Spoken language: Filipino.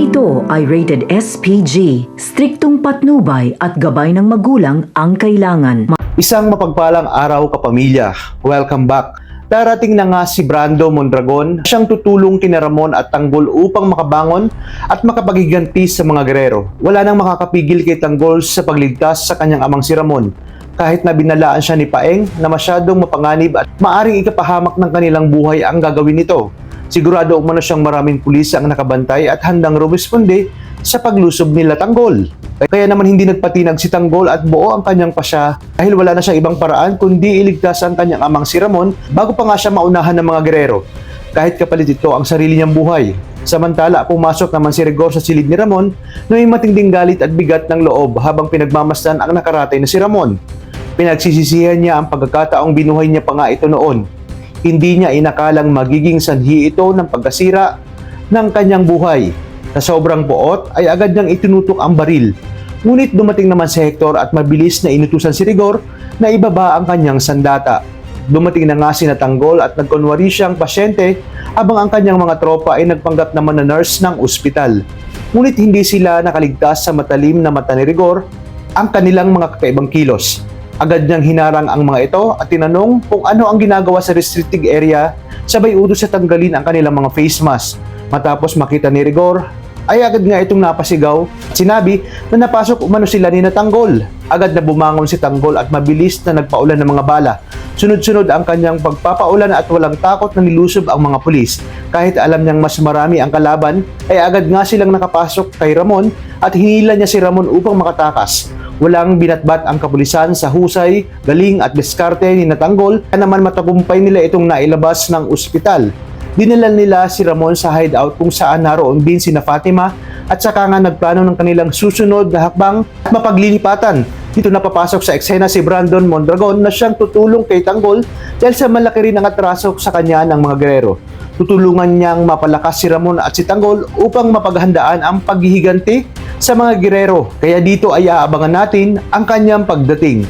ito ay rated SPG, striktong patnubay at gabay ng magulang ang kailangan. Isang mapagpalang araw kapamilya. Welcome back. Darating na nga si Brando Mondragon, siyang tutulong kina Ramon at Tanggol upang makabangon at makapaghiganti sa mga gerero. Wala nang makakapigil kay Tanggol sa pagligtas sa kanyang amang si Ramon. Kahit na binalaan siya ni Paeng na masyadong mapanganib at maaring ikapahamak ng kanilang buhay ang gagawin nito. Sigurado umano siyang maraming pulis ang nakabantay at handang rumisponde sa paglusob nila Tanggol. Kaya naman hindi nagpatinag si Tanggol at buo ang kanyang pasya dahil wala na siyang ibang paraan kundi iligtas ang kanyang amang si Ramon bago pa nga siya maunahan ng mga gerero. Kahit kapalit ito ang sarili niyang buhay. Samantala, pumasok naman si Rigor sa silid ni Ramon na may matinding galit at bigat ng loob habang pinagmamasdan ang nakaratay na si Ramon. Pinagsisisihan niya ang pagkakataong binuhay niya pa nga ito noon. Hindi niya inakalang magiging sanhi ito ng pagkasira ng kanyang buhay. Sa sobrang poot ay agad niyang itinutok ang baril. Ngunit dumating naman si Hector at mabilis na inutusan si Rigor na ibaba ang kanyang sandata. Dumating na nga si Tanggol at nagkunwari siyang pasyente habang ang kanyang mga tropa ay nagpanggap naman na nurse ng ospital. Ngunit hindi sila nakaligtas sa matalim na mata ni Rigor ang kanilang mga kakaibang kilos. Agad niyang hinarang ang mga ito at tinanong kung ano ang ginagawa sa restricted area, sabay utos sa tanggalin ang kanilang mga face mask. Matapos makita ni Rigor, ay agad nga itong napasigaw. Sinabi na napasok umano sila ni Tanggol. Agad na bumangon si Tanggol at mabilis na nagpaulan ng mga bala. Sunod-sunod ang kanyang pagpapaulan at walang takot na nilusob ang mga pulis. Kahit alam niyang mas marami ang kalaban, ay agad nga silang nakapasok kay Ramon at hinila niya si Ramon upang makatakas. Walang binatbat ang kapulisan sa husay, galing at diskarte ni Tanggol na naman matagumpay nila itong nailabas ng ospital. Dinala nila si Ramon sa hideout kung saan naroon din sina Fatima at saka nga nagplano ng kanilang susunod na hakbang at mapaglilipatan. Dito napapasok sa eksena si Brandon Mondragon na siyang tutulong kay Tanggol dahil sa malaki rin ang atraso sa kanya ng mga gerero. Tutulungan niyang mapalakas si Ramon at si Tanggol upang mapaghandaan ang paghihiganti sa mga gerero. Kaya dito ay aabangan natin ang kanyang pagdating.